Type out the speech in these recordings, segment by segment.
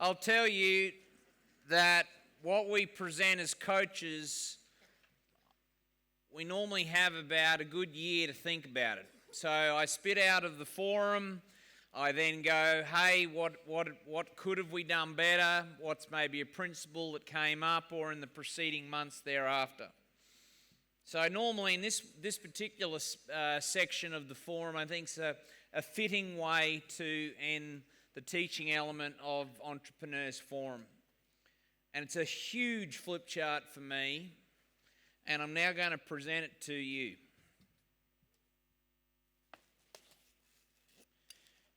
I'll tell you that what we present as coaches, we normally have about a good year to think about it. So I spit out of the forum. I then go, hey, what could have we done better? What's maybe a principle that came up, or in the preceding months thereafter? So normally in this particular section of the forum, I think it's a fitting way to end the teaching element of Entrepreneurs Forum. And it's a huge flip chart for me, and I'm now going to present it to you.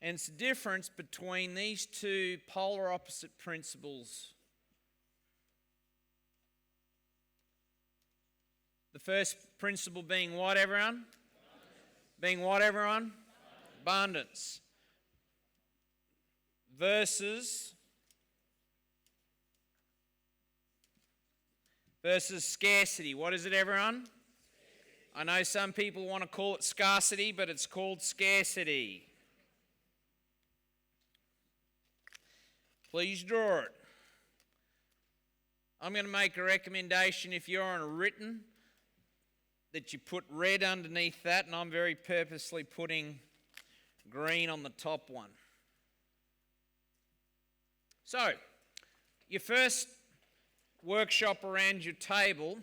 And it's the difference between these two polar opposite principles. The first principle being what, everyone? Being what, everyone? Abundance. Versus scarcity. What is it, everyone? I know some people want to call it scarcity, but it's called scarcity. Please draw it. I'm going to make a recommendation if you're on a written that you put red underneath that, and I'm very purposely putting green on the top one. So, your first workshop around your table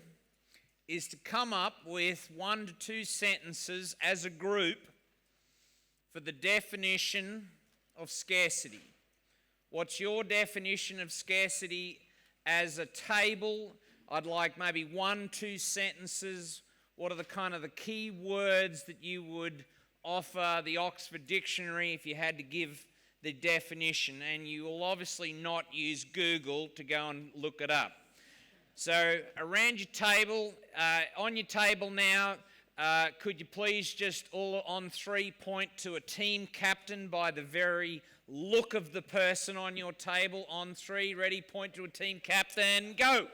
is to come up with 1 to 2 sentences as a group for the definition of scarcity. What's your definition of scarcity as a table? I'd like maybe 1, 2 sentences. What are the key words that you would offer the Oxford Dictionary if you had to give the definition? And you will obviously not use Google to go and look it up. So around your table, on your table now, could you please just all on 3 point to a team captain by the very look of the person on your table? On 3, ready, point to a team captain, go.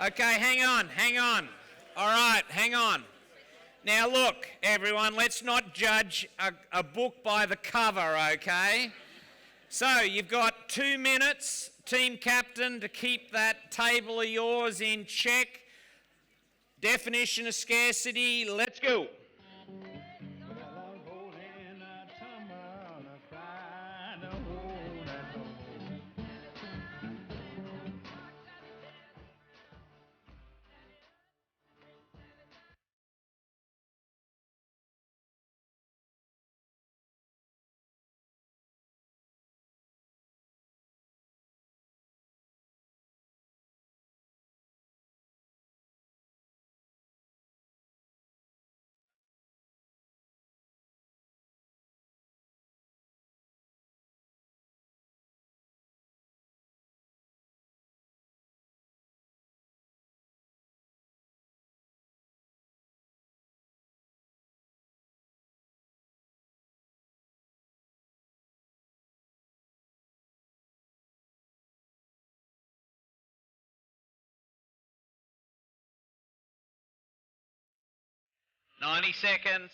Okay, hang on. All right, hang on. Now look, everyone, let's not judge a book by the cover, okay? So you've got 2 minutes, team captain, to keep that table of yours in check. Definition of scarcity, let's go. $90 seconds.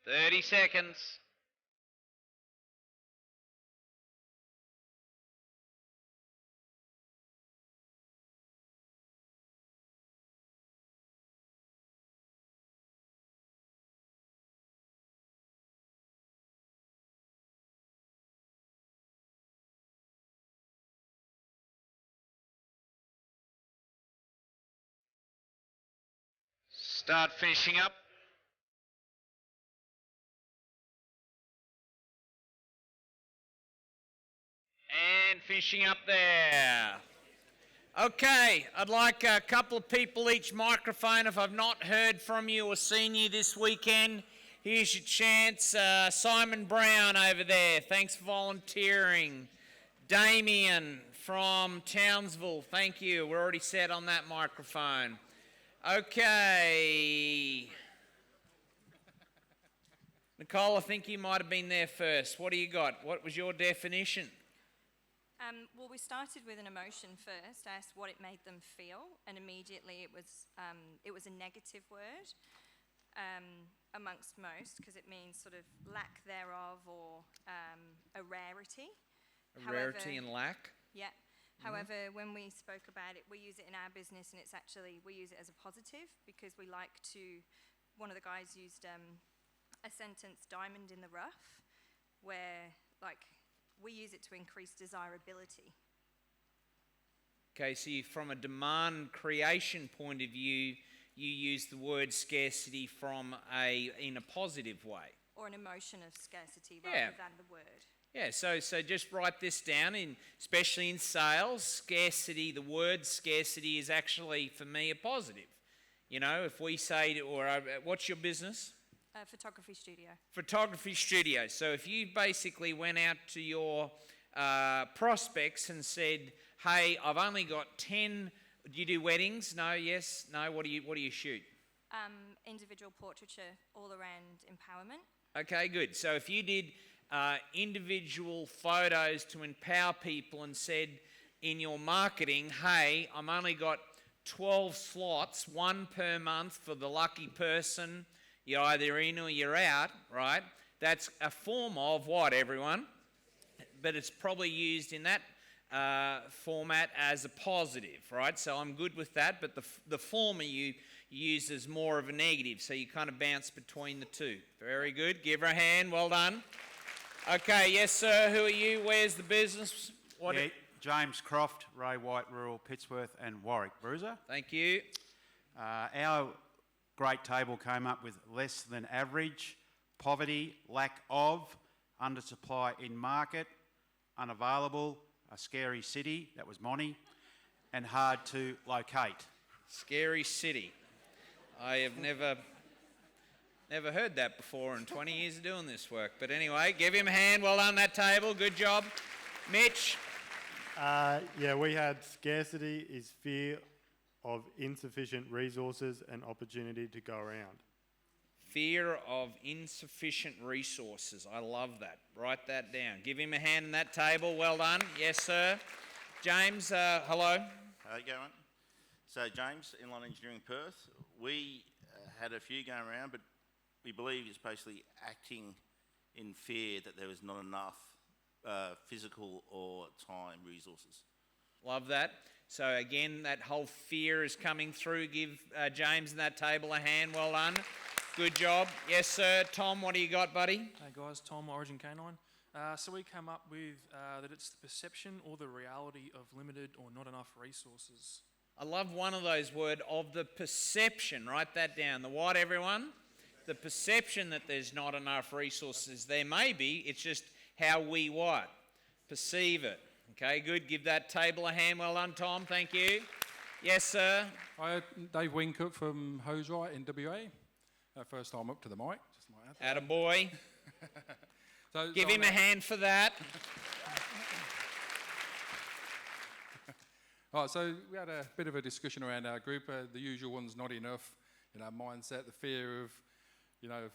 $30 seconds. Start finishing up. And finishing up there. Okay, I'd like a couple of people each microphone. If I've not heard from you or seen you this weekend, here's your chance. Simon Brown over there, thanks for volunteering. Damien from Townsville, thank you. We're already set on that microphone. Okay. Nicole, I think you might have been there first. What do you got? What was your definition? Well, we started with an emotion first. I asked what it made them feel, and immediately it was a negative word amongst most, because it means sort of lack thereof or a rarity. Rarity and lack? Yeah. However, when we spoke about it, we use it in our business, and we use it as a positive, because we like to. One of the guys used a sentence, "diamond in the rough," where we use it to increase desirability. Okay, so from a demand creation point of view, you use the word scarcity in a positive way. Or an emotion of scarcity rather than the word. Yeah, so just write this down, especially in sales. Scarcity, the word scarcity is actually, for me, a positive. You know, if we say, what's your business? Photography studio. Photography studio. So if you basically went out to your prospects and said, "Hey, I've only got 10." Do you do weddings? No. Yes. No. What do you shoot? Individual portraiture, all around empowerment. Okay, good. So if you did individual photos to empower people and said in your marketing, "Hey, I'm only got 12 slots, one per month for the lucky person. You're either in or you're out," right? That's a form of what, everyone? But it's probably used in that format as a positive, right? So I'm good with that, but the former you use as more of a negative, so you kind of bounce between the two. Very good. Give her a hand. Well done. Okay, yes, sir. Who are you? Where's the business? James Croft, Ray White, Rural, Pittsworth and Warwick. Bruiser. Thank you. Our great table came up with less than average, poverty, lack of, undersupply in market, unavailable, a scary city, that was Monty, and hard to locate. Scary city. I have never heard that before in 20 years of doing this work. But anyway, give him a hand. Well done, that table. Good job. Mitch? We had scarcity is fear of insufficient resources and opportunity to go around. Fear of insufficient resources. I love that. Write that down. Give him a hand on that table. Well done. Yes, sir. James, hello. How you going? So, James, Inline Engineering Perth. We had a few going around, but we believe it's basically acting in fear that there was not enough physical or time resources. Love that. So again, that whole fear is coming through. Give James and that table a hand. Well done. Good job. Yes, sir. Tom, what do you got, buddy? Hey guys, Tom, Origin Canine. So we come up with that it's the perception or the reality of limited or not enough resources. I love one of those words, of the perception. Write that down. The what, everyone? The perception that there's not enough resources. There may be. It's just how we what? Perceive it. Okay, good. Give that table a hand. Well done, Tom. Thank you. Yes, sir. Hi, Dave Wincott from Hoseright in WA. First time up to the mic. Just like that. Attaboy. Give him a hand for that. Right, so we had a bit of a discussion around our group. The usual one's not enough. Mindset, the fear of, of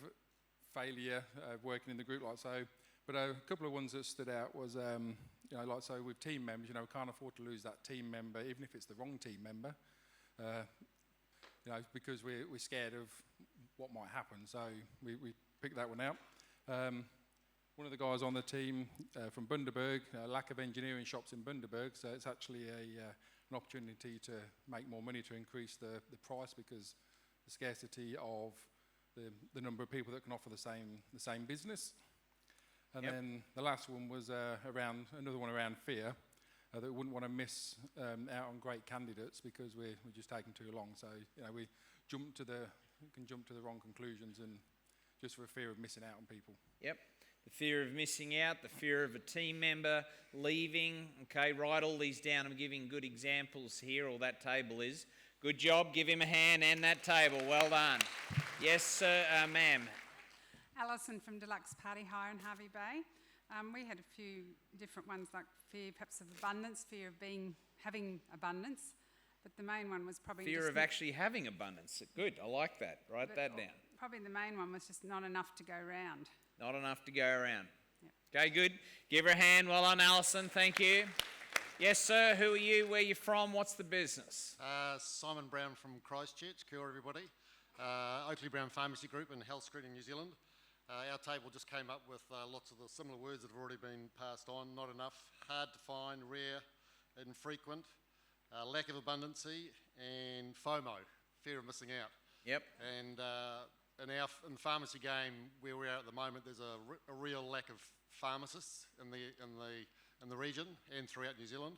failure, working in the group like so. But a couple of ones that stood out was, with team members, we can't afford to lose that team member, even if it's the wrong team member, because we're scared of what might happen. So we picked that one out. One of the guys on the team from Bundaberg, lack of engineering shops in Bundaberg, so it's actually an opportunity to make more money to increase the price, because the scarcity of the number of people that can offer the same business. And then the last one was another one around fear, that we wouldn't want to miss out on great candidates because we're just taking too long. So we can jump to the wrong conclusions and just for fear of missing out on people. Yep. the fear of missing out, the fear of a team member leaving. Okay, write all these down. I'm giving good examples here, or that table is. Good job. Give him a hand and that table. Well done. Yes, sir, ma'am. Alison from Deluxe Party Hire in Harvey Bay. We had a few different ones, like fear perhaps of abundance, fear of having abundance, but the main one was probably Fear of actually having abundance. Good, I like that. Write that down. Probably the main one was just not enough to go round. Not enough to go around. Yep. Okay, good. Give her a hand. Well done, Alison. Thank you. Yes, sir. Who are you? Where are you from? What's the business? Simon Brown from Christchurch. Kia ora, everybody. Oakley Brown Pharmacy Group in Health Street in New Zealand. Our table just came up with lots of the similar words that have already been passed on. Not enough, hard to find, rare, infrequent, lack of abundancy, and FOMO, fear of missing out. Yep. And in the pharmacy game where we are at the moment, there's a real lack of pharmacists in the region and throughout New Zealand.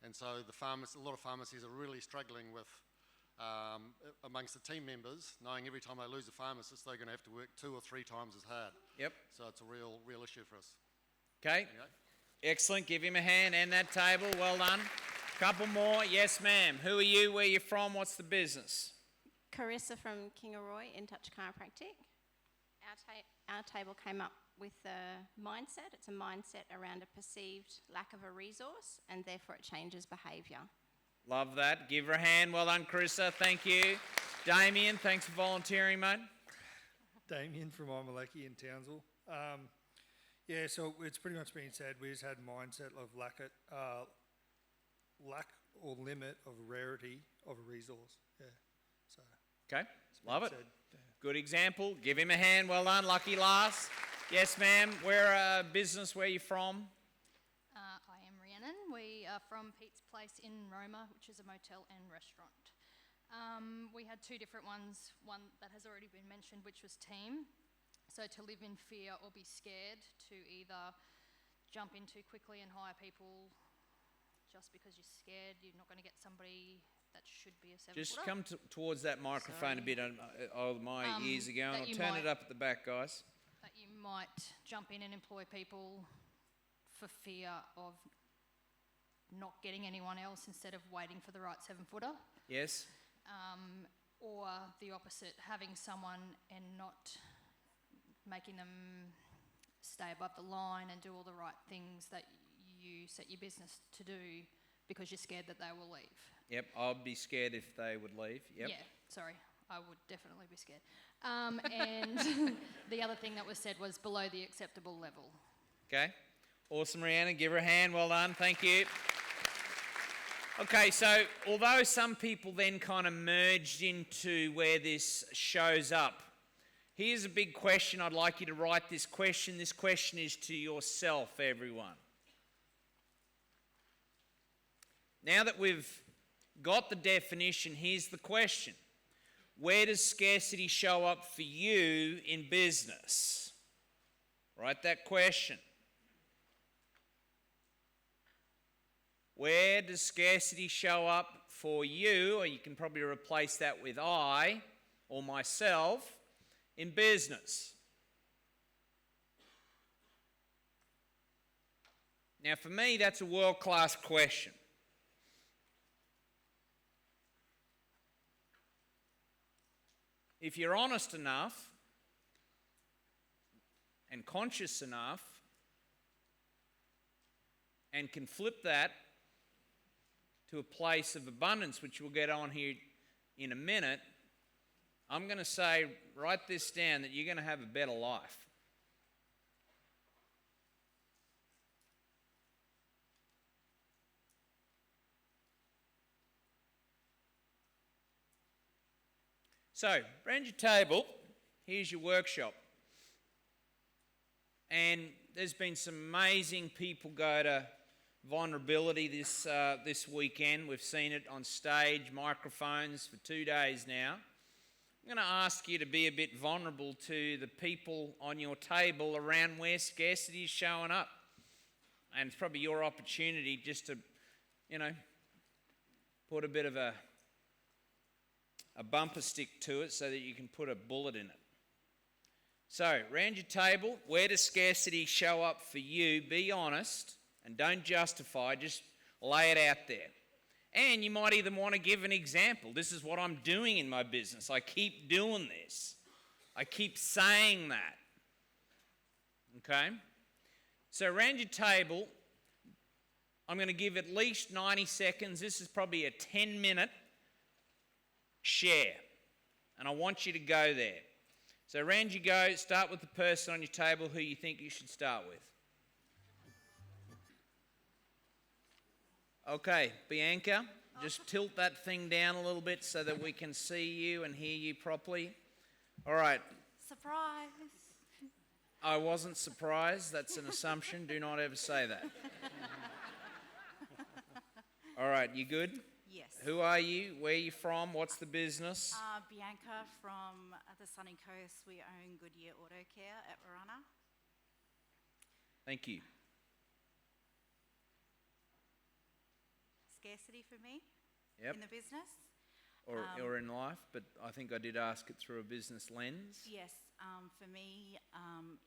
And so a lot of pharmacies are really struggling with amongst the team members, knowing every time they lose a pharmacist, they're going to have to work 2 or 3 times as hard. Yep. So it's a real issue for us. Okay. Excellent. Give him a hand and that table. Well done. Couple more. Yes, ma'am. Who are you? Where are you from? What's the business? Carissa from Kingaroy, In Touch Chiropractic. Our table came up with a mindset. It's a mindset around a perceived lack of a resource, and therefore it changes behaviour. Love that. Give her a hand. Well done, Carissa. Thank you. Damien, thanks for volunteering, mate. Damien from Imaleki in Townsville. So it's pretty much been said. We just had mindset of lack or limit of rarity of a resource. Yeah. So. Okay. Love it. Said. Good example. Give him a hand. Well done. Lucky last. Yes, ma'am. We're a business. Where are you from? I am Rhiannon. We are from Pete's Place in Roma, which is a motel and restaurant. We had 2 different ones, one that has already been mentioned, which was team. So to live in fear or be scared, to either jump in too quickly and hire people just because you're scared, you're not going to get somebody that should be a 7-footer. Just come towards that microphone a bit. My ears are going. I'll turn it up at the back, guys. That you might jump in and employ people for fear of not getting anyone else instead of waiting for the right 7-footer. Yes. Or the opposite, having someone and not making them stay above the line and do all the right things that you set your business to do because you're scared that they will leave. Yep, I'd be scared if they would leave. Yep. Yeah, sorry, I would definitely be scared. And the other thing that was said was below the acceptable level. Okay, awesome, Rhiannon. Give her a hand. Well done. Thank you. Okay, so although some people then kind of merged into where this shows up, here's a big question. I'd like you to write this question. This question is to yourself, everyone. Now that we've got the definition, here's the question. Where does scarcity show up for you in business? Write that question. Where does scarcity show up for you, or you can probably replace that with I or myself, in business? Now, for me, that's a world-class question. If you're honest enough and conscious enough and can flip that to a place of abundance, which we'll get on here in a minute, I'm going to say, write this down, that you're going to have a better life. So, around your table, here's your workshop. And there's been some amazing people go to vulnerability this weekend. We've seen it on stage, microphones for 2 days now. I'm going to ask you to be a bit vulnerable to the people on your table around where scarcity is showing up. And it's probably your opportunity just to, put a bit of a bumper stick to it so that you can put a bullet in it. So, round your table, where does scarcity show up for you? Be honest and don't justify, just lay it out there. And you might even want to give an example. This is what I'm doing in my business. I keep doing this. I keep saying that. Okay? So, around your table, I'm going to give at least 90 seconds. This is probably a 10-minute share. And I want you to go there. So around you go, start with the person on your table who you think you should start with. Okay, Bianca, just tilt that thing down a little bit so that we can see you and hear you properly. All right. Surprise. I wasn't surprised. That's an assumption. Do not ever say that. All right, you good? Yes. Who are you? Where are you from? What's the business? Bianca from the Sunny Coast. We own Goodyear Auto Care at Warana. Thank you. Scarcity for me Yep. in the business. Or in life, but I think I did ask it through a business lens. Yes, for me,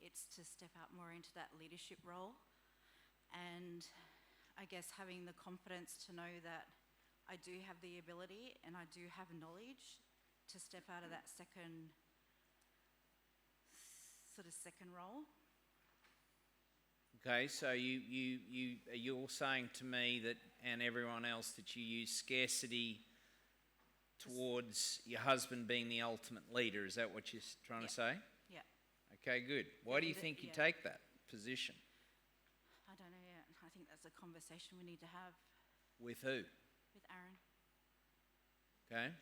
it's to step out more into that leadership role, and I guess having the confidence to know that I do have the ability and I do have knowledge to step out of that second role. Okay, so you're saying to me that, and everyone else, that you use scarcity towards your husband being the ultimate leader. Is that what you're trying to say? Yeah. Okay, good. Why do you think you take that position? I don't know yet. I think that's a conversation we need to have. With who? With Aaron. Okay.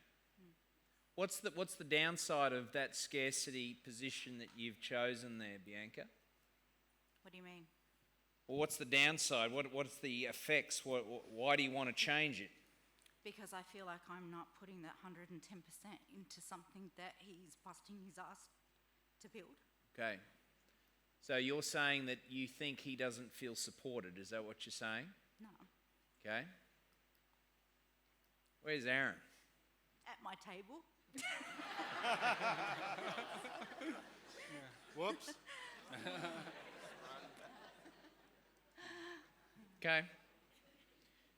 What's the downside of that scarcity position that you've chosen there, Bianca? What do you mean? Well, what's the downside? What's the effects? Why do you want to change it? Because I feel like I'm not putting that 110% into something that he's busting his ass to build. Okay. So you're saying that you think he doesn't feel supported. Is that what you're saying? No. Okay. Where's Aaron? At my table. Whoops. Okay.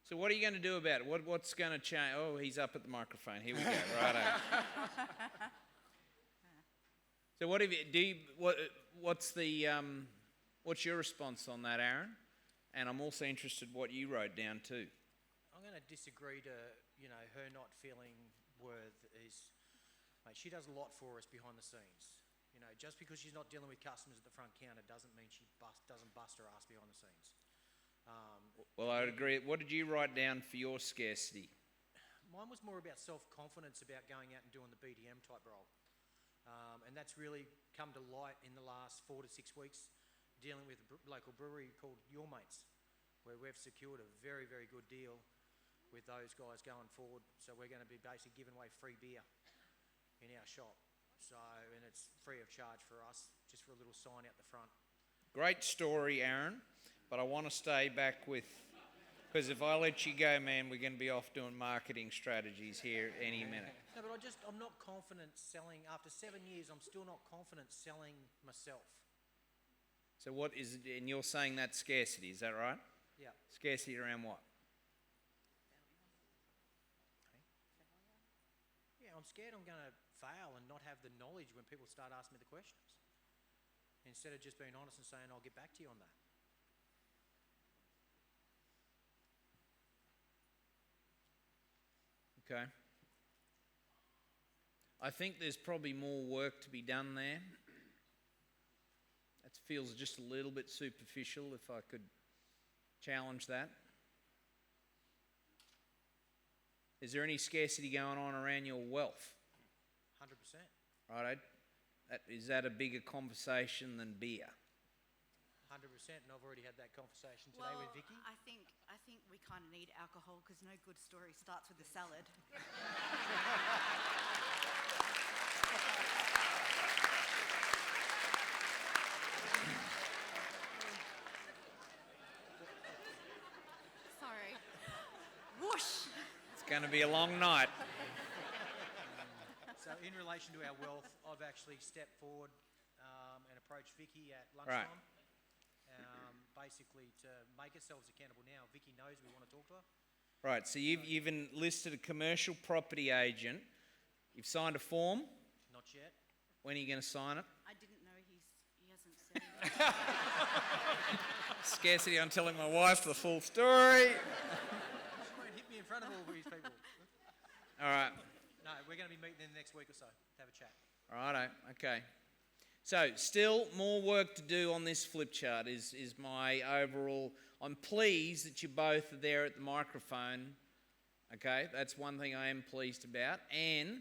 So what are you going to do about it? What's going to change? Oh, he's up at the microphone. Here we go. Righto. So what have you? What's your response on that, Aaron? And I'm also interested what you wrote down too. I'm going to disagree to her not feeling worth is, mate, she does a lot for us behind the scenes. Just because she's not dealing with customers at the front counter doesn't mean she doesn't bust her ass behind the scenes. Well, I would agree. What did you write down for your scarcity? Mine was more about self-confidence about going out and doing the BDM type role. And that's really come to light in the last 4 to 6 weeks, dealing with a local brewery called Your Mates, where we've secured a very, very good deal with those guys going forward. So we're going to be basically giving away free beer in our shop. So, and it's free of charge for us, just for a little sign out the front. Great story, Aaron, but I want to stay back with, because if I let you go, man, we're going to be off doing marketing strategies here any minute. No, but I'm not confident selling, after 7 years, I'm still not confident selling myself. So what is it, and you're saying that's scarcity, is that right? Yeah. Scarcity around what? Yeah, I'm scared I'm going to fail and not have the knowledge when people start asking me the questions. Instead of just being honest and saying, I'll get back to you on that. Okay. I think there's probably more work to be done there. That feels just a little bit superficial, if I could challenge that. Is there any scarcity going on around your wealth? 100%. Right. Is that a bigger conversation than beer? 100%, and I've already had that conversation today with Vicky. I think we kind of need alcohol because no good story starts with a salad. Sorry. Whoosh! It's going to be a long night. So in relation to our wealth, I've actually stepped forward approached Vicky at Right. lunchtime, basically to make ourselves accountable now. Vicky knows we want to talk to her. Right, so you've enlisted a commercial property agent. You've signed a form. Not yet. When are you going to sign it? I didn't know he hasn't said anything. Scarcity, I'm telling my wife the full story. She won't hit me in front of all these people. All right. No, we're going to be meeting in the next week or so to have a chat. Righto, okay. So, still more work to do on this flip chart is my overall... I'm pleased that you both are there at the microphone, okay? That's one thing I am pleased about. And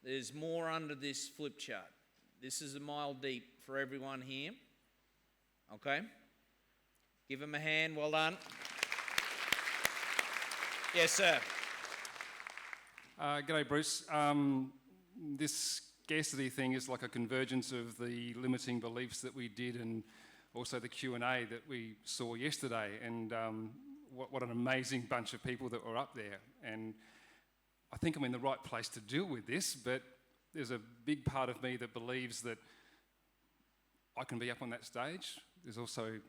there's more under this flip chart. This is a mile deep for everyone here, okay? Give them a hand, well done. Yes, sir. G'day, Bruce. This scarcity thing is like a convergence of the limiting beliefs that we did and also the Q&A that we saw yesterday. And what an amazing bunch of people that were up there. And I think I'm in the right place to deal with this, but there's a big part of me that believes that I can be up on that stage. There's also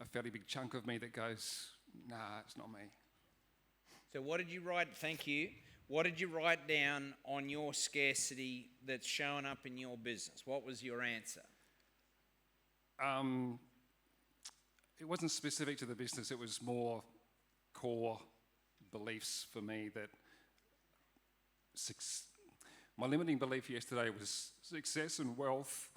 a fairly big chunk of me that goes, nah, it's not me. So what did you write? Thank you. What did you write down on your scarcity that's showing up in your business? What was your answer? It wasn't specific to the business. It was more core beliefs for me that my limiting belief yesterday was success and wealth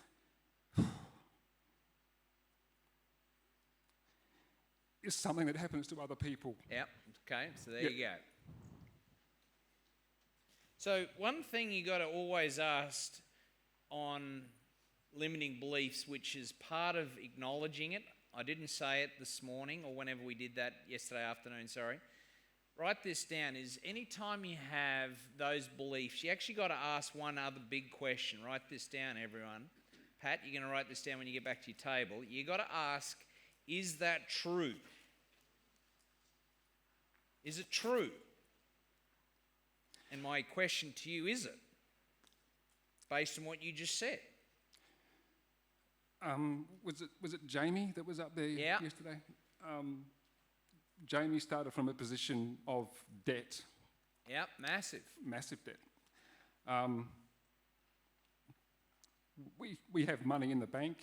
is something that happens to other people. Yep, okay, so there you go. So one thing you got to always ask on limiting beliefs, which is part of acknowledging it, I didn't say it this morning or whenever we did that yesterday afternoon, sorry. Write this down, is anytime you have those beliefs, you actually got to ask one other big question. Write this down, everyone. Pat, you're going to write this down when you get back to your table. You got to ask, is that true? Is it true? And my question to you, is it? Based on what you just said. Was it Jamie that was up there yesterday? Jamie started from a position of debt. Yep, massive. Massive debt. We have money in the bank.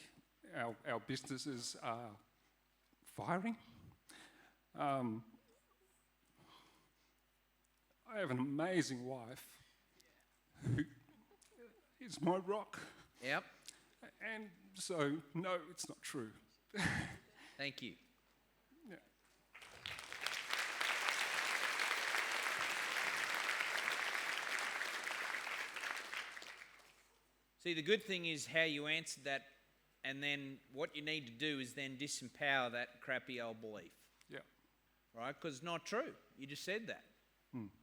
Our businesses are firing. I have an amazing wife who is my rock. Yep. And so, no, it's not true. Thank you. Yeah. See, the good thing is how you answered that, and then what you need to do is then disempower that crappy old belief. Yeah. Right? Because it's not true. You just said that.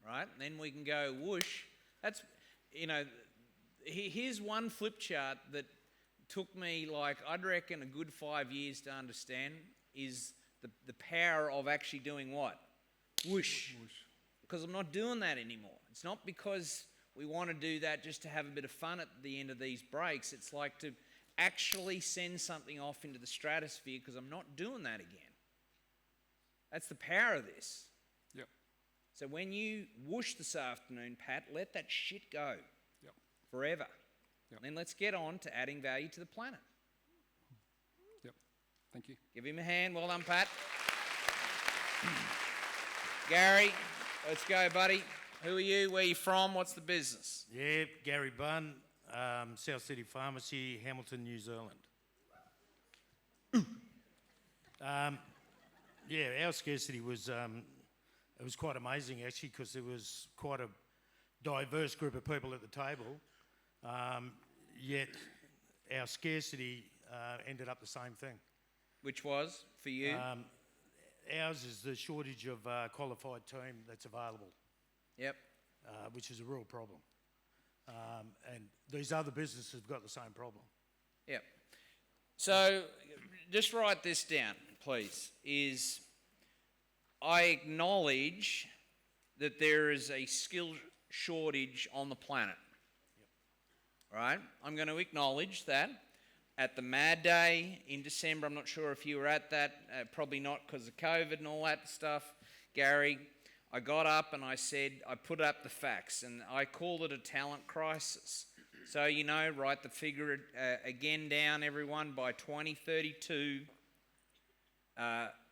Right? And then we can go whoosh. That's, here's one flip chart that took me, like, I'd reckon a good 5 years to understand is the power of actually doing what? Whoosh. Because I'm not doing that anymore. It's not because we want to do that just to have a bit of fun at the end of these breaks. It's like to actually send something off into the stratosphere because I'm not doing that again. That's the power of this. Yep. So when you whoosh this afternoon, Pat, let that shit go. Yep. Forever. Yep. And then let's get on to adding value to the planet. Yep. Thank you. Give him a hand. Well done, Pat. Gary, let's go, buddy. Who are you? Where are you from? What's the business? Yeah, Gary Bunn, South City Pharmacy, Hamilton, New Zealand. Yeah, our scarcity was, it was quite amazing actually because there was quite a diverse group of people at the table, yet our scarcity ended up the same thing. Which was, for you? Ours is the shortage of qualified team that's available. Yep. Which is a real problem. And these other businesses have got the same problem. Yep. So just write this down, please, is I acknowledge that there is a skill shortage on the planet. Yep. Right? I'm going to acknowledge that. at the Mad Day in December. I'm not sure if you were at that, probably not because of COVID and all that stuff, Gary. I got up and I said, I put up the facts, and I called it a talent crisis. So, you know, write the figure again down, everyone. By 2032,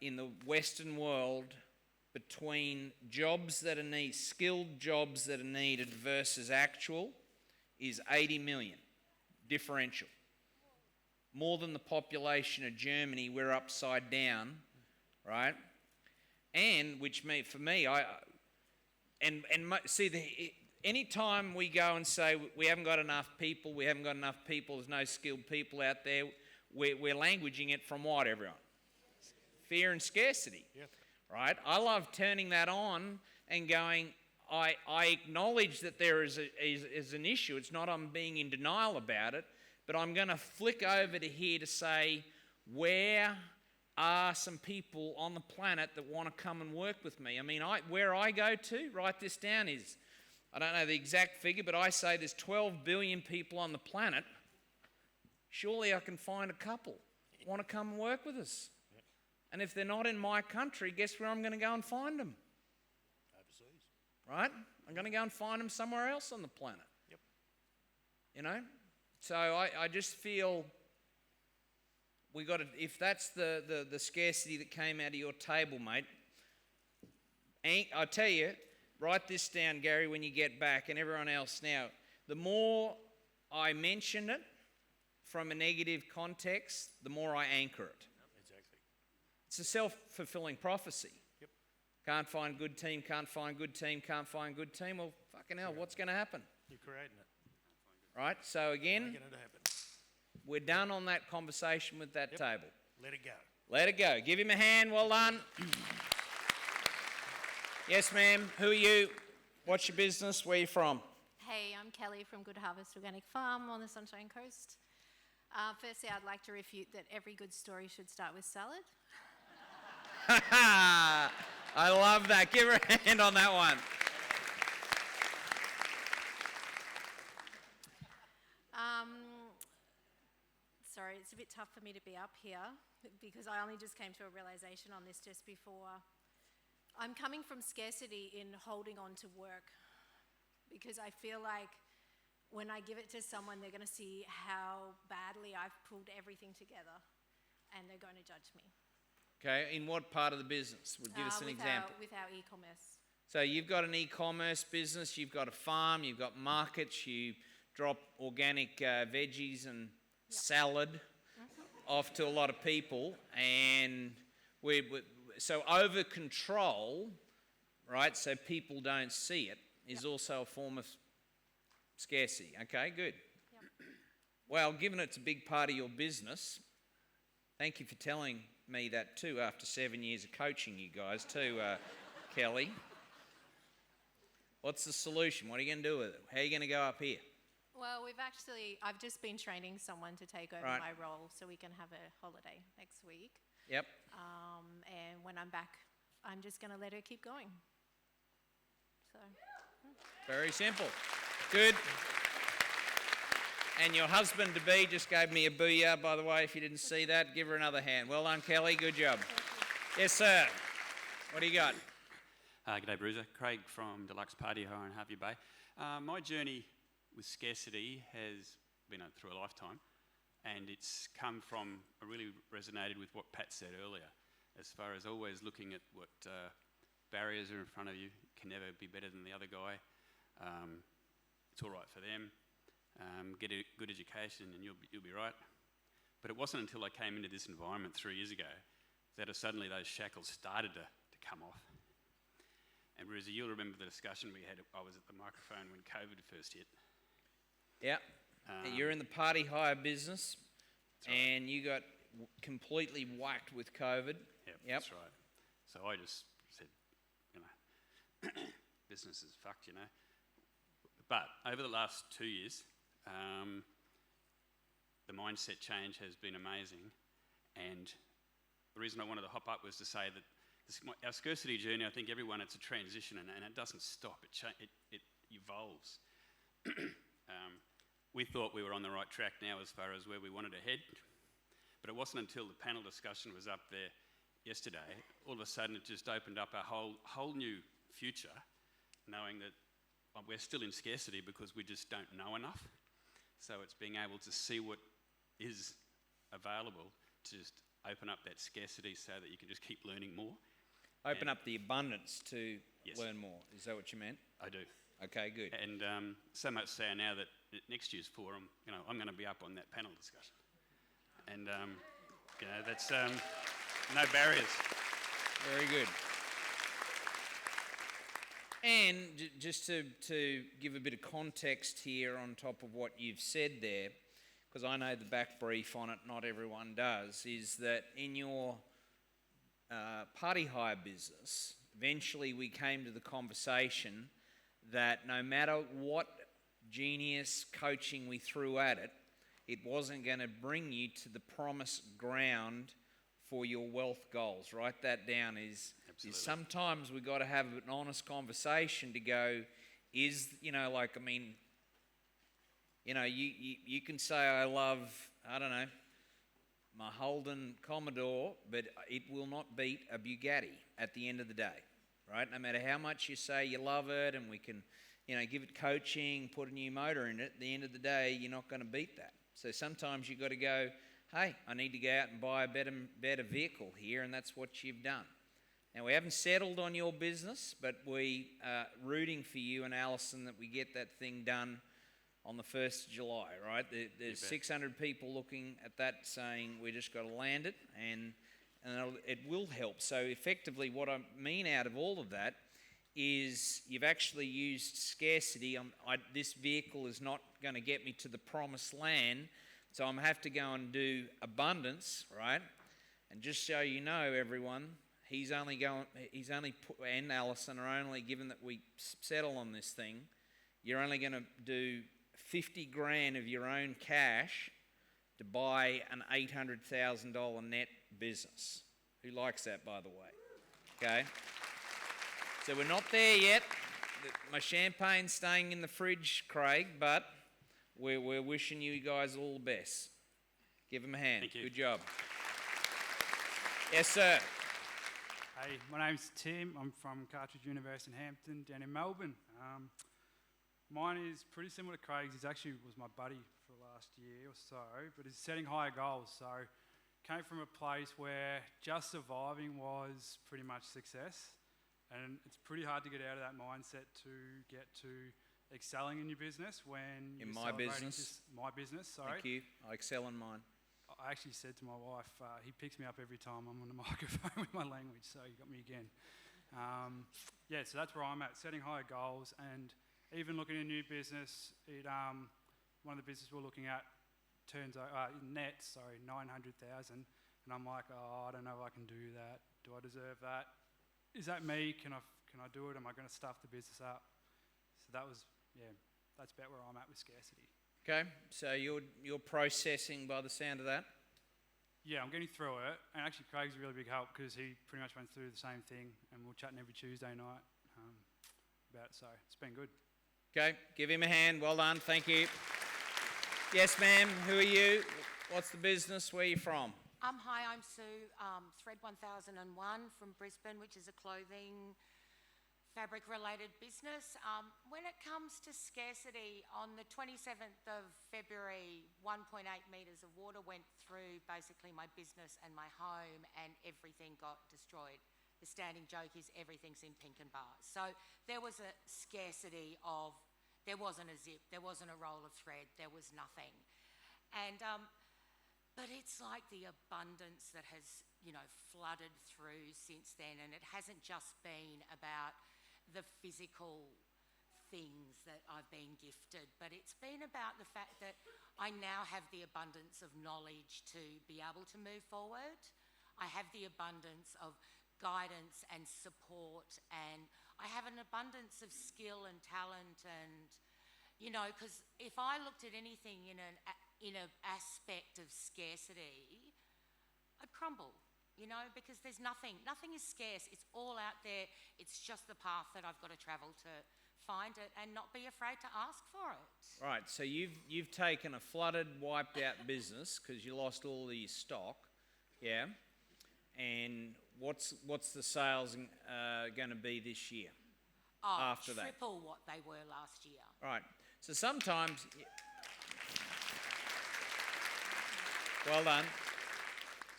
in the Western world, between jobs that are skilled jobs that are needed versus actual, is 80 million differential. More than the population of Germany. We're upside down, right? And for me, any time we go and say we haven't got enough people, there's no skilled people out there, we're languaging it from what, everyone? Fear and scarcity, right? I love turning that on and going, I acknowledge that there is an issue. It's not I'm being in denial about it, but I'm going to flick over to here to say, where are some people on the planet that want to come and work with me? I mean, where I go to, write this down, is, I don't know the exact figure, but I say there's 12 billion people on the planet. Surely I can find a couple want to come and work with us. And if they're not in my country, guess where I'm going to go and find them? Overseas. Right? I'm going to go and find them somewhere else on the planet. Yep. You know? So I just feel we got to, if that's the scarcity that came out of your table, mate, I tell you, write this down, Gary, when you get back, and everyone else now. The more I mention it from a negative context, the more I anchor it. Exactly. It's a self-fulfilling prophecy. Yep. Can't find good team, can't find good team, can't find good team. Well, fucking hell, what's going to happen? You're creating it. Right? So again, Making it happen. we're done on that conversation with that table. Let it go. Let it go. Give him a hand. Well done. Yes, ma'am. Who are you? What's your business? Where are you from? Hey, I'm Kelly from Good Harvest Organic Farm on the Sunshine Coast. Firstly, I'd like to refute that every good story should start with salad. I love that. Give her a hand on that one. Sorry, it's a bit tough for me to be up here because I only just came to a realization on this just before. I'm coming from scarcity in holding on to work because I feel like when I give it to someone, they're going to see how badly I've pulled everything together and they're going to judge me. Okay, in what part of the business? Give us an example. With our e-commerce. So you've got an e-commerce business, you've got a farm, you've got markets, you drop organic veggies and salad off to a lot of people, and so over control, right, so people don't see it, is also a form of scarcity. Okay, good. Yep. Well, given it's a big part of your business, thank you for telling me that too after 7 years of coaching you guys too, Kelly. What's the solution? What are you going to do with it? How are you going to go up here? Well, I've just been training someone to take over my role so we can have a holiday next week. Yep. And when I'm back, I'm just going to let her keep going. So. Very simple. Good. And your husband-to-be just gave me a booyah, by the way, if you didn't see that. Give her another hand. Well done, Kelly. Good job. Yes, sir. What do you got? G'day, Bruiser. Craig from Deluxe Party Hire in Harvey Bay. My journey with scarcity has been through a lifetime, and it's come from, I really resonated with what Pat said earlier, as far as always looking at what barriers are in front of you. Can never be better than the other guy. It's all right for them. Get a good education and you'll be right. But it wasn't until I came into this environment 3 years ago that suddenly those shackles started to come off. And Bruiser, you'll remember the discussion we had. I was at the microphone when COVID first hit. Yeah. You're in the party hire business, and you got completely whacked with COVID. Yep, that's right. So I just said, business is fucked, But over the last 2 years, the mindset change has been amazing. And the reason I wanted to hop up was to say that our scarcity journey, I think everyone, it's a transition, and it doesn't stop. It evolves. we thought we were on the right track now as far as where we wanted to head. But it wasn't until the panel discussion was up there yesterday, all of a sudden it just opened up a whole new future, knowing that we're still in scarcity because we just don't know enough. So it's being able to see what is available to just open up that scarcity so that you can just keep learning more. Open up the abundance to Yes. learn more. Is that what you meant? I do. Okay, good. And so much so now that at next year's forum, I'm going to be up on that panel discussion. And, that's no barriers. Very good. And just to give a bit of context here on top of what you've said there, because I know the back brief on it, not everyone does, is that in your party hire business, eventually we came to the conversation that no matter what genius coaching we threw at it, it wasn't going to bring you to the promised ground for your wealth goals. Write that down. Is sometimes we've got to have an honest conversation to go, you can say I love, I don't know, my Holden Commodore, but it will not beat a Bugatti at the end of the day, right? No matter how much you say you love it and we can, give it coaching, put a new motor in it, at the end of the day, you're not going to beat that. So sometimes you've got to go, hey, I need to go out and buy a better vehicle here, and that's what you've done. Now, we haven't settled on your business, but we are rooting for you and Alison that we get that thing done on the 1st of July, right? There's 600 people looking at that saying we just got to land it, and it will help. So effectively what I mean out of all of that is you've actually used scarcity. This vehicle is not going to get me to the promised land, so I'm going to have to go and do abundance, right? And just so you know, everyone, and Alison are only, given that we settle on this thing, you're only going to do 50 grand of your own cash to buy an $800,000 net business. Who likes that, by the way? Okay? So we're not there yet. My champagne's staying in the fridge, Craig, but we're wishing you guys all the best. Give them a hand. Thank you. Good job. Yes, sir. Hey, my name's Tim. I'm from Cartridge University in Hampton, down in Melbourne. Mine is pretty similar to Craig's. He actually was my buddy for the last year or so, but he's setting higher goals. So came from a place where just surviving was pretty much success. And it's pretty hard to get out of that mindset to get to excelling in your business when In you're my celebrating business. my business, sorry. Thank you. I excel in mine. I actually said to my wife, he picks me up every time I'm on the microphone with my language, so you got me again. So that's where I'm at, setting higher goals, and even looking at a new business. One of the businesses we're looking at turns out, 900,000, and I'm like, I don't know if I can do that. Do I deserve that? Is that me? Can I do it? Am I going to stuff the business up? So that's about where I'm at with scarcity. Okay, so you're processing by the sound of that? Yeah, I'm getting through it. And actually, Craig's a really big help because he pretty much went through the same thing, and we're chatting every Tuesday night about it. So it's been good. Okay, give him a hand. Well done. Thank you. Yes, ma'am. Who are you? What's the business? Where are you from? Hi, I'm Sue, Thread 1001 from Brisbane, which is a clothing fabric-related business. When it comes to scarcity, on the 27th of February, 1.8 metres of water went through basically my business and my home, and everything got destroyed. The standing joke is everything's in pink and bars. So there was a scarcity of, there wasn't a zip, there wasn't a roll of thread, there was nothing. And but it's like the abundance that has, flooded through since then, and it hasn't just been about the physical things that I've been gifted, but it's been about the fact that I now have the abundance of knowledge to be able to move forward. I have the abundance of guidance and support, and I have an abundance of skill and talent, and, because if I looked at anything in an aspect of scarcity, I'd crumble, because there's nothing is scarce. It's all out there. It's just the path that I've got to travel to find it and not be afraid to ask for it. Right, so you've taken a flooded, wiped out business because you lost all of your stock, yeah? And what's the sales going to be this year after that? Triple what they were last year. Right, so sometimes... Well done.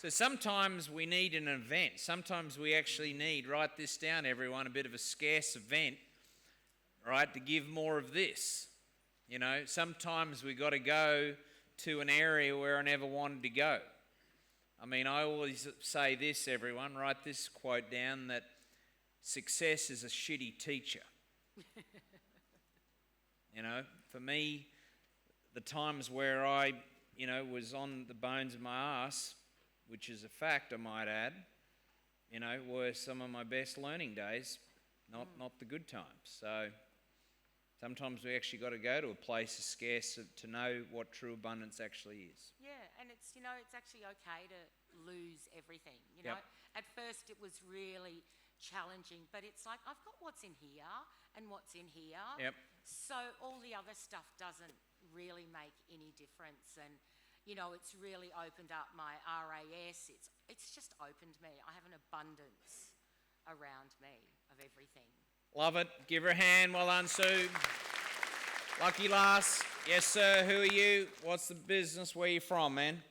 So sometimes we need an event. Sometimes we actually need, write this down everyone, a bit of a scarce event, right, to give more of this. You know, sometimes we got to go to an area where I never wanted to go. I mean, I always say this, everyone, write this quote down, that success is a shitty teacher. You know, for me, the times where I, you know, was on the bones of my ass, which is a fact, I might add, you know, were some of my best learning days, not the good times. So sometimes we actually got to go to a place of scarce to know what true abundance actually is. Yeah, and it's, you know, it's actually okay to lose everything, you know. At first it was really challenging, but it's like, I've got what's in here and what's in here. So all the other stuff doesn't really make any difference. And you know, it's really opened up my RAS. It's just opened me. I have an abundance around me of everything. Love it. Give her a hand. Well done, Sue. Lucky last. Yes, sir. Who are you? What's the business? Where are you from, man?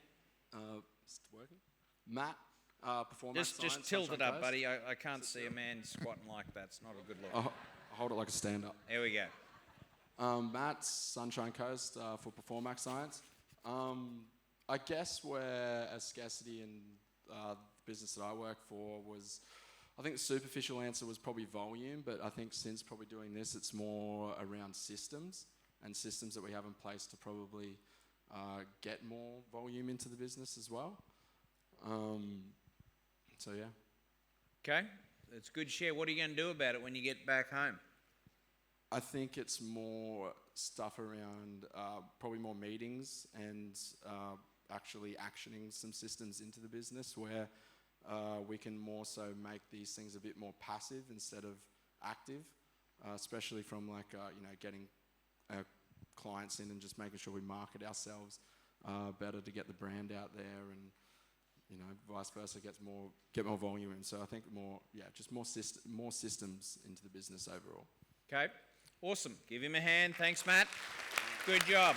Is it working? Matt, Performance Science. Just tilt it Sunshine up, Coast. buddy. I can't see a man squatting like that. It's not a good look. I'll hold it like a stand-up. There we go. Matt, Sunshine Coast for Performax Science. I guess where a scarcity in the business that I work for was, I think the superficial answer was probably volume, but I think since probably doing this, it's more around systems and systems that we have in place to probably get more volume into the business as well. So yeah. Okay, it's good share. What are you going to do about it when you get back home? I think it's more stuff around probably more meetings and actually actioning some systems into the business where we can more so make these things a bit more passive instead of active, especially from like, you know, getting clients in and just making sure we market ourselves better to get the brand out there and, you know, vice versa, get more volume in. So I think just more systems into the business overall. Okay. Awesome. Give him a hand. Thanks, Matt. Good job.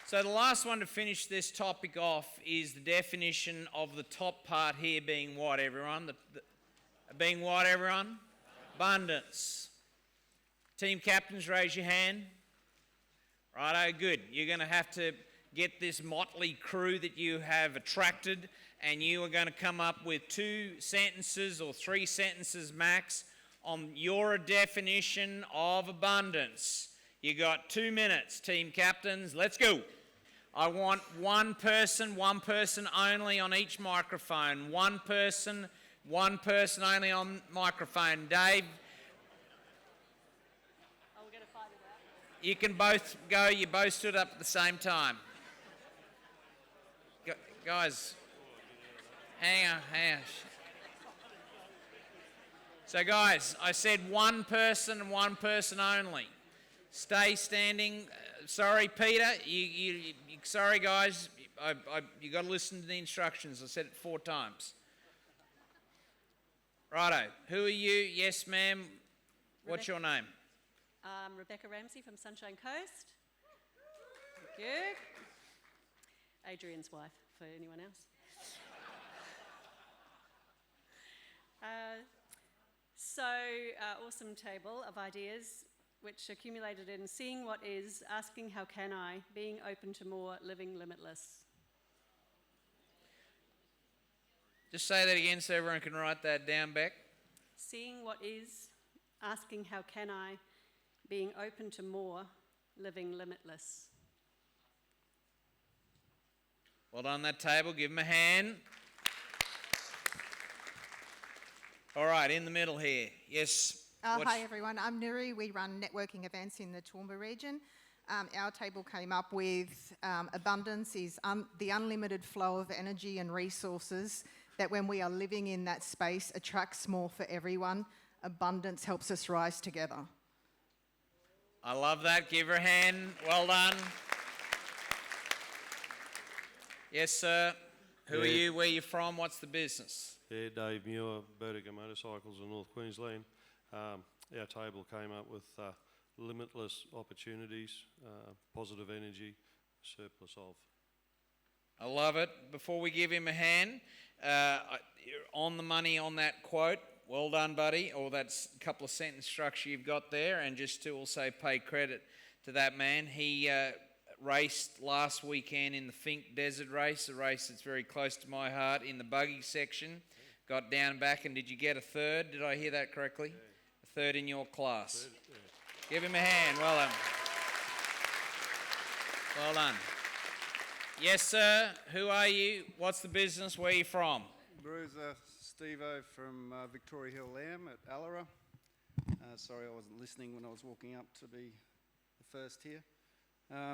So the last one to finish this topic off is the definition of the top part here being what, everyone? Being what, everyone? Abundance. Team captains, raise your hand. Righto, good. You're going to have to get this motley crew that you have attracted, and you are going to come up with 2 sentences or 3 sentences max on your definition of abundance. You got 2 minutes, team captains. Let's go. I want one person only on each microphone. One person only on microphone. Dave, we're going to fight it out. you can both go. You both stood up at the same time. Guys, hang on. So guys, I said one person only. Stay standing. Sorry, Peter. Sorry, guys. You got to listen to the instructions. I said it 4 times. Righto. Who are you? Yes, ma'am. What's your name? Rebecca Ramsey from Sunshine Coast. Thank you. Adrian's wife, for anyone else. Awesome table of ideas which accumulated in seeing what is, asking how can I, being open to more, living limitless. Just say that again so everyone can write that down, Beck. Seeing what is, asking how can I, being open to more, living limitless. Well done, that table. Give them a hand. All right, in the middle here. Yes. Hi everyone, I'm Nuri. We run networking events in the Toowoomba region. Our table came up with abundance is the unlimited flow of energy and resources that when we are living in that space attracts more for everyone. abundance helps us rise together. I love that. Give her a hand. Well done. Yes, sir. Who are you? Where are you from? What's the business? Yeah, Dave Muir, Vertigo Motorcycles in North Queensland. Our table came up with limitless opportunities, positive energy, surplus of. I love it. Before we give him a hand, you're on the money on that quote. Well done, buddy. Or that's a couple of sentence structure you've got there. And just to also pay credit to that man, he raced last weekend in the Fink Desert Race, a race that's very close to my heart, in the buggy section. Got down and back, and did you get a third? Did I hear that correctly? Yeah. A third in your class. Third, yeah. Give him a hand. Well done. Well done. Yes, sir. Who are you? What's the business? Where are you from? Bruiser Steve-O from Victoria Hill Lamb at Allara. Sorry, I wasn't listening when I was walking up to be the first here.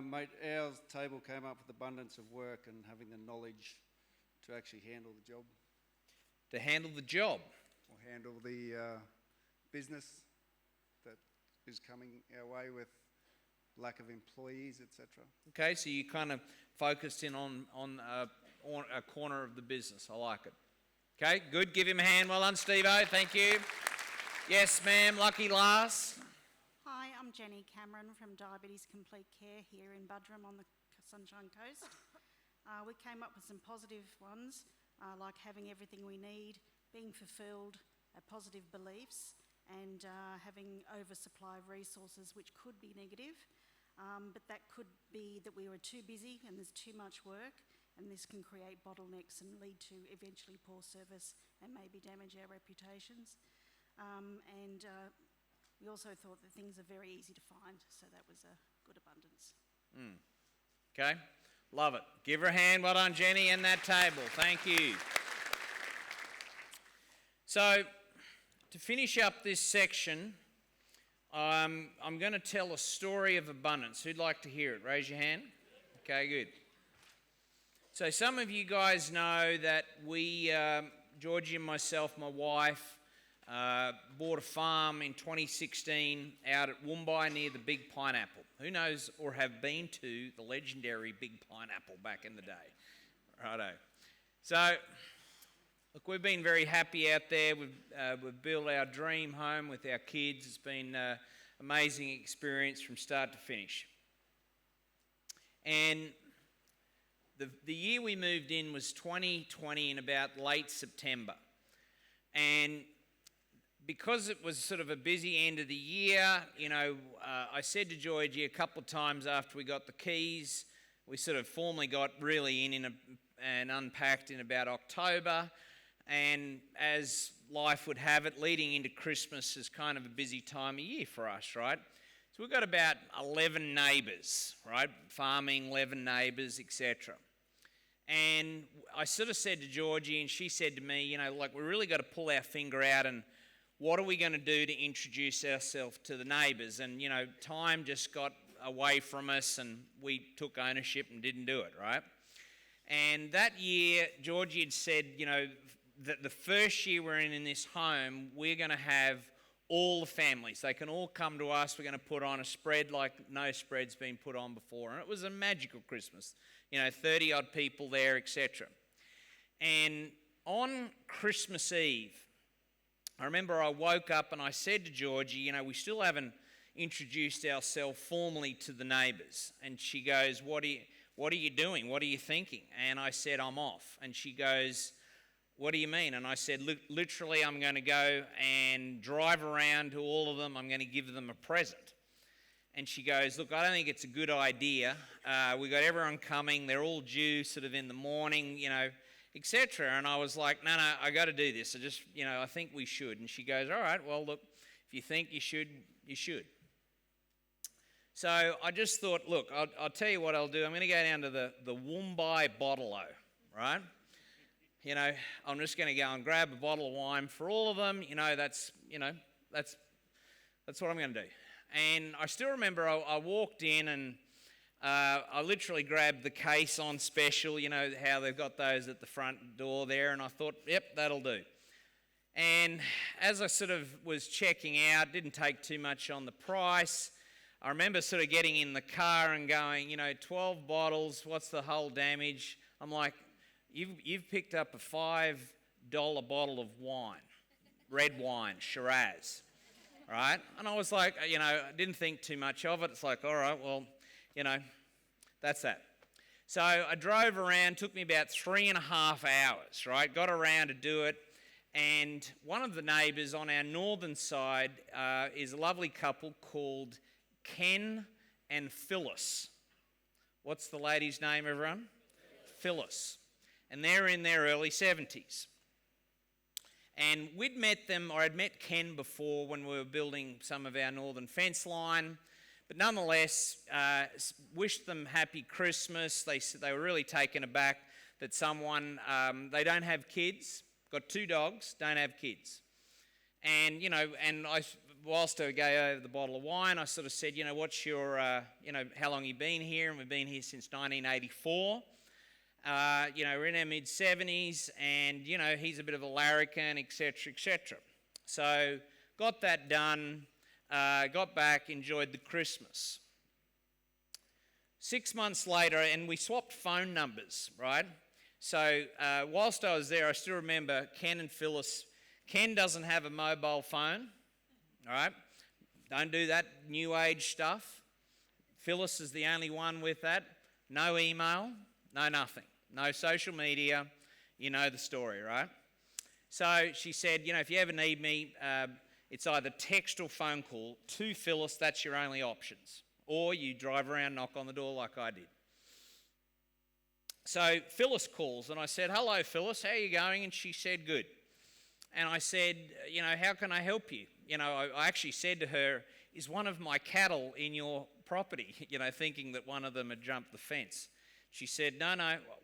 Mate, our table came up with abundance of work and having the knowledge to actually handle the job. To handle the job? Or handle the business that is coming our way with lack of employees, etc. Okay, so you kind of focused in on a corner of the business. I like it. Okay, good. Give him a hand. Well done, Steve-O. Thank you. Yes, ma'am. Lucky last. Hi, I'm Jenny Cameron from Diabetes Complete Care here in Buderim on the Sunshine Coast. We came up with some positive ones, like having everything we need, being fulfilled, positive beliefs, and having oversupply of resources, which could be negative. But that could be that we were too busy and there's too much work, and this can create bottlenecks and lead to eventually poor service and maybe damage our reputations. We also thought that things are very easy to find, so that was a good abundance. Okay, love it. Give her a hand. Well done, Jenny, and that table. Thank you. So, to finish up this section, I'm going to tell a story of abundance. Who'd like to hear it? Raise your hand. Okay, good. So some of you guys know that we, Georgie and myself, my wife, bought a farm in 2016 out at Woombai near the Big Pineapple. Who knows or have been to the legendary Big Pineapple back in the day? Righto. So, look, we've been very happy out there. We've built our dream home with our kids. It's been an amazing experience from start to finish. And the year we moved in was 2020 in about late September. And because it was sort of a busy end of the year, I said to Georgie a couple of times after we got the keys, we sort of formally got really and unpacked in about October. And as life would have it, leading into Christmas is kind of a busy time of year for us, right? So we've got about 11 neighbours, right? Farming, 11 neighbours, etc. And I sort of said to Georgie, and she said to me, we really got to pull our finger out and what are we going to do to introduce ourselves to the neighbours? And, time just got away from us and we took ownership and didn't do it, right? And that year, Georgie had said, that the first year we're in this home, we're going to have all the families. They can all come to us. We're going to put on a spread like no spread's been put on before. And it was a magical Christmas. 30-odd people there, etc. And on Christmas Eve, I remember I woke up and I said to Georgie, we still haven't introduced ourselves formally to the neighbours. And she goes, what are you doing? What are you thinking? And I said, I'm off. And she goes, what do you mean? And I said, literally, I'm going to go and drive around to all of them. I'm going to give them a present. And she goes, look, I don't think it's a good idea. We got everyone coming. They're all due sort of in the morning, etc. And I was like, no, I got to do this. I think we should. And she goes, all right, well, look, if you think you should, you should. So I just thought, look, I'll tell you what I'll do. I'm going to go down to the Woombai bottle-o, right? I'm just going to go and grab a bottle of wine for all of them. That's what I'm going to do. And I still remember I walked in and I literally grabbed the case on special, how they've got those at the front door there, and I thought, yep, that'll do. And as I sort of was checking out, didn't take too much on the price. I remember sort of getting in the car and going, 12 bottles, what's the whole damage? I'm like, you've picked up a $5 bottle of wine, red wine, Shiraz, right? And I was like, I didn't think too much of it. It's like, all right, well, that's that. So I drove around, took me about 3.5 hours, right? Got around to do it. And one of the neighbours on our northern side is a lovely couple called Ken and Phyllis. What's the lady's name, everyone? Phyllis. And they're in their early 70s. And we'd met them, or I'd met Ken before when we were building some of our northern fence line. But nonetheless, wished them happy Christmas. They were really taken aback that someone, they don't have kids, got 2 dogs, don't have kids. And, whilst I gave over the bottle of wine, I sort of said, what's your, how long you been here? And we've been here since 1984. We're in our mid-70s, and, he's a bit of a larrikin, etc., etc. So, got that done, got back, enjoyed the Christmas. 6 months later, and we swapped phone numbers, right? So, whilst I was there, I still remember Ken and Phyllis. Ken doesn't have a mobile phone, all right? Don't do that new age stuff. Phyllis is the only one with that. No email, no nothing. No social media. You know the story, right? So she said, if you ever need me, it's either text or phone call to Phyllis. That's your only options. Or you drive around, knock on the door like I did. So Phyllis calls, and I said, hello, Phyllis, how are you going? And she said, good. And I said, how can I help you? I actually said to her, is one of my cattle in your property? Thinking that one of them had jumped the fence. She said, no,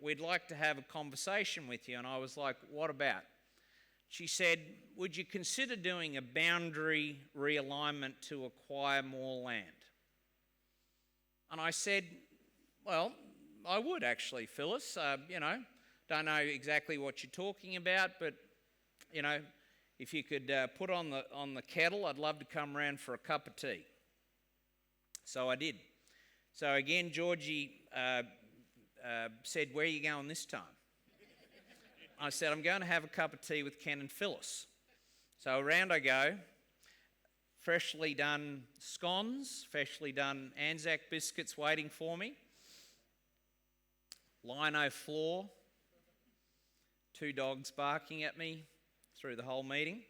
we'd like to have a conversation with you. And I was like, what about? She said, would you consider doing a boundary realignment to acquire more land? And I said, well, I would actually, Phyllis. Don't know exactly what you're talking about, but, if you could put on the kettle, I'd love to come round for a cup of tea. So I did. So again, Georgie said, where are you going this time? I said, I'm going to have a cup of tea with Ken and Phyllis. So around I go, freshly done scones, freshly done Anzac biscuits waiting for me, lino floor, 2 dogs barking at me through the whole meeting.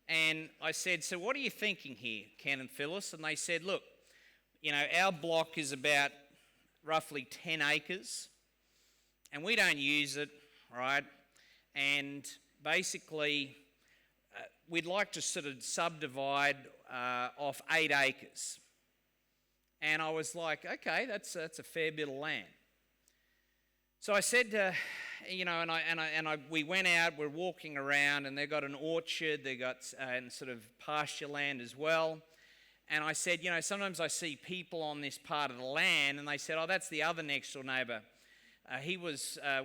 And I said, so what are you thinking here, Ken and Phyllis? And they said, look, our block is about roughly 10 acres, and we don't use it, right? And basically, we'd like to sort of subdivide off 8 acres. And I was like, okay, that's a fair bit of land. So I said to, we went out, we're walking around, and they've got an orchard, they've got sort of pasture land as well. And I said, sometimes I see people on this part of the land, and they said, oh, that's the other next door neighbour.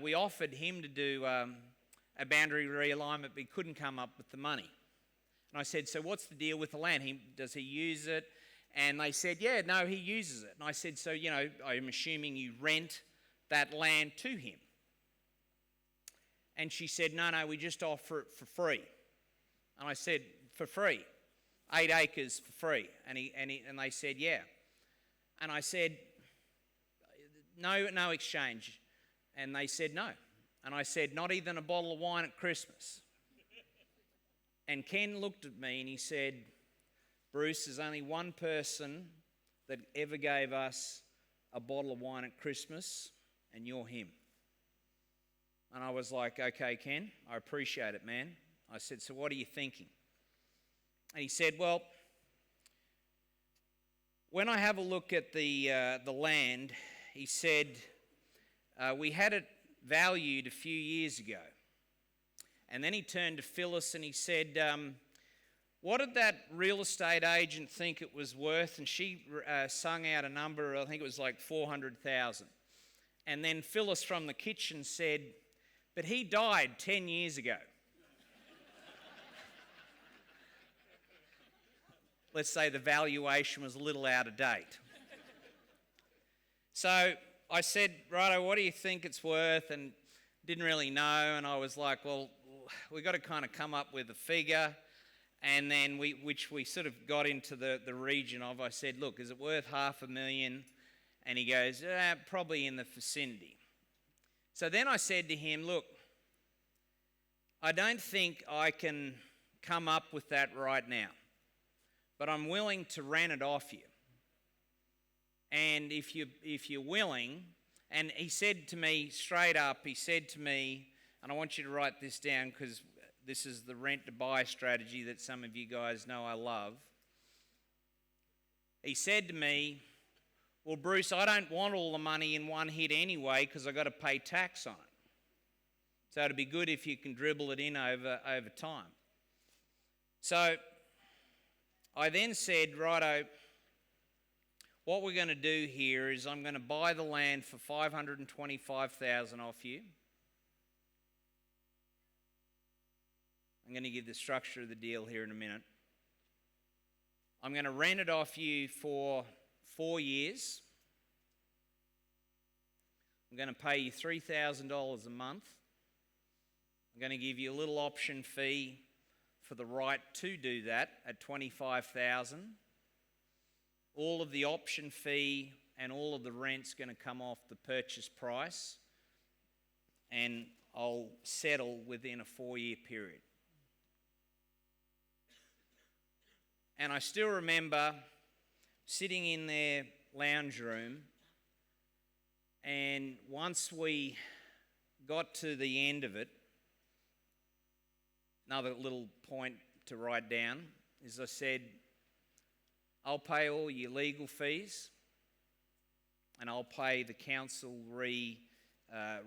We offered him to do a boundary realignment, but he couldn't come up with the money. And I said, so what's the deal with the land? Does he use it? And they said, yeah, no, he uses it. And I said, so, I'm assuming you rent that land to him. And she said, no, we just offer it for free. And I said, for free? 8 acres for free. And they said, yeah. And I said, no exchange. And they said, no. And I said, not even a bottle of wine at Christmas. And Ken looked at me and he said, Bruce, there's only one person that ever gave us a bottle of wine at Christmas, and you're him. And I was like, okay, Ken, I appreciate it, man. I said, so what are you thinking? And he said, well, when I have a look at the land, he said, we had it valued a few years ago. And then he turned to Phyllis and he said, what did that real estate agent think it was worth? And she sung out a number, I think it was like 400,000. And then Phyllis from the kitchen said, but he died 10 years ago. let's say the valuation was a little out of date. So I said, righto, what do you think it's worth? And didn't really know, and I was like, well, we've got to kind of come up with a figure. And then which we sort of got into the region of. I said, look, is it worth $500,000? And he goes, probably in the vicinity. So then I said to him, look, I don't think I can come up with that right now, but I'm willing to rent it off you. And if you're willing, and he said to me straight up, he said to me, and I want you to write this down because this is the rent to buy strategy that some of you guys know I love. He said to me, well, Bruce, I don't want all the money in one hit anyway because I've got to pay tax on it. So it'd be good if you can dribble it in over time. So I then said, righto, what we're going to do here is I'm going to buy the land for $525,000 off you. I'm going to give the structure of the deal here in a minute. I'm going to rent it off you for 4 years. I'm going to pay you $3,000 a month. I'm going to give you a little option fee for the right to do that at $25,000. All of the option fee and all of the rent's going to come off the purchase price, and I'll settle within a 4-year period. And I still remember sitting in their lounge room, and once we got to the end of it, another little point to write down is I said, I'll pay all your legal fees and I'll pay the council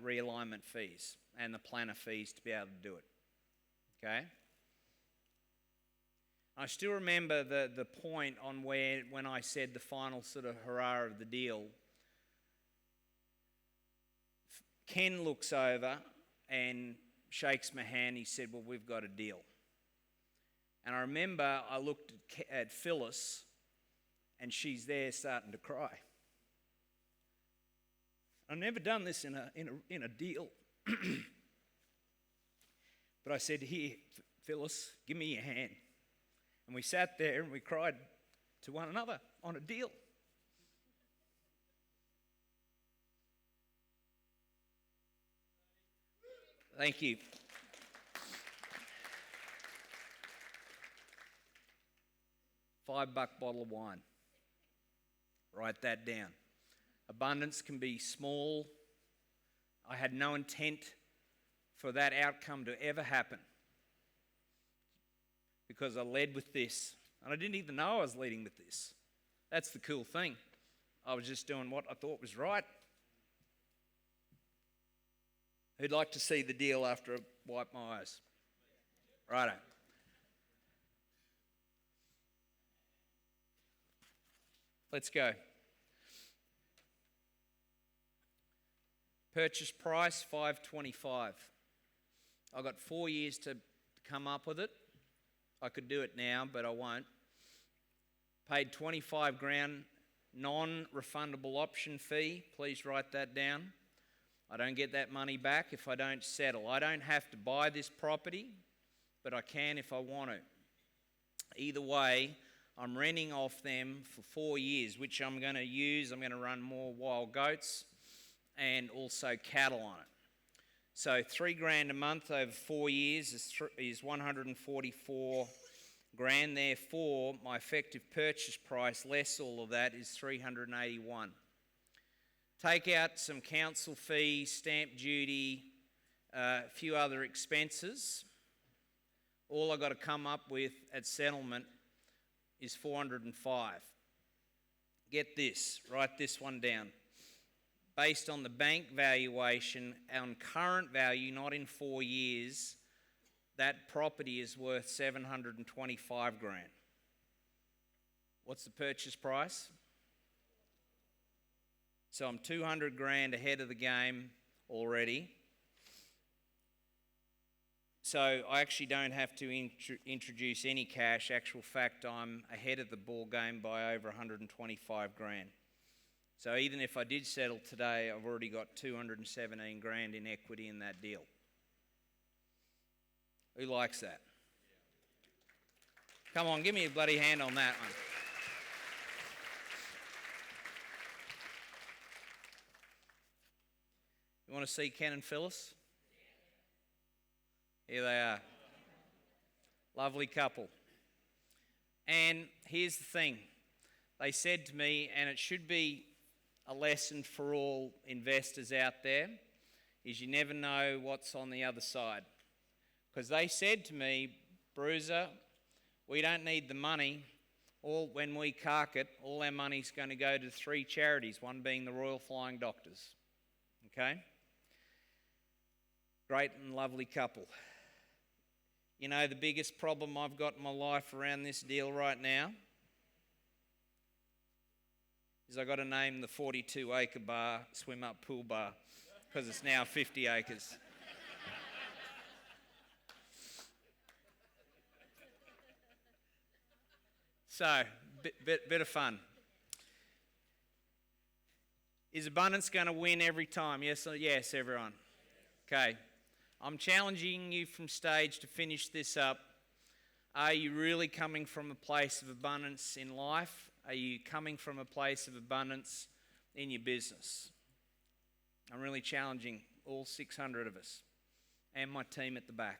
realignment fees and the planner fees to be able to do it. Okay? I still remember the point on when I said the final sort of hurrah of the deal. Ken looks over and shakes my hand. He said, well, we've got a deal. And I remember I looked at Phyllis, and she's there starting to cry. I've never done this in a deal. But I said, here, Phyllis, give me your hand. And we sat there and we cried to one another on a deal. Thank you. $5 bottle of wine. Write that down. Abundance can be small. I had no intent for that outcome to ever happen, because I led with this. And I didn't even know I was leading with this. That's the cool thing. I was just doing what I thought was right. Who'd like to see the deal after I wipe my eyes? Righto. Let's go. Purchase price, $525. I've got 4 years to come up with it. I could do it now, but I won't. Paid $25,000 non-refundable option fee. Please write that down. I don't get that money back if I don't settle. I don't have to buy this property, but I can if I want to. Either way, I'm renting off them for 4 years, which I'm going to use. I'm going to run more wild goats and also cattle on it. So $3,000 a month over 4 years is $144,000. Therefore, my effective purchase price less all of that is $381,000. Take out some council fees, stamp duty, a few other expenses. All I've got to come up with at settlement is $405,000. Get this, write this one down. Based on the bank valuation, on current value, not in 4 years, that property is worth $725,000. What's the purchase price? So I'm $200,000 ahead of the game already. So I actually don't have to introduce any cash. Actual fact, I'm ahead of the ball game by over 125 grand. So even if I did settle today, I've already got 217 grand in equity in that deal. Who likes that? Come on, give me a bloody hand on that one. You want to see Ken and Phyllis? Here they are. Lovely couple. And here's the thing. They said to me, and it should be a lesson for all investors out there, is you never know what's on the other side. Because they said to me, Bruiser, we don't need the money. When we cark it, all our money's going to go to 3 charities, one being the Royal Flying Doctors. Okay? Great and lovely couple. You know the biggest problem I've got in my life around this deal right now is I've got to name the 42-acre bar swim-up pool bar because it's now 50 acres. So, bit of fun. Is abundance going to win every time? Yes, everyone. Okay. I'm challenging you from stage to finish this up. Are you really coming from a place of abundance in life? Are you coming from a place of abundance in your business? I'm really challenging all 600 of us and my team at the back.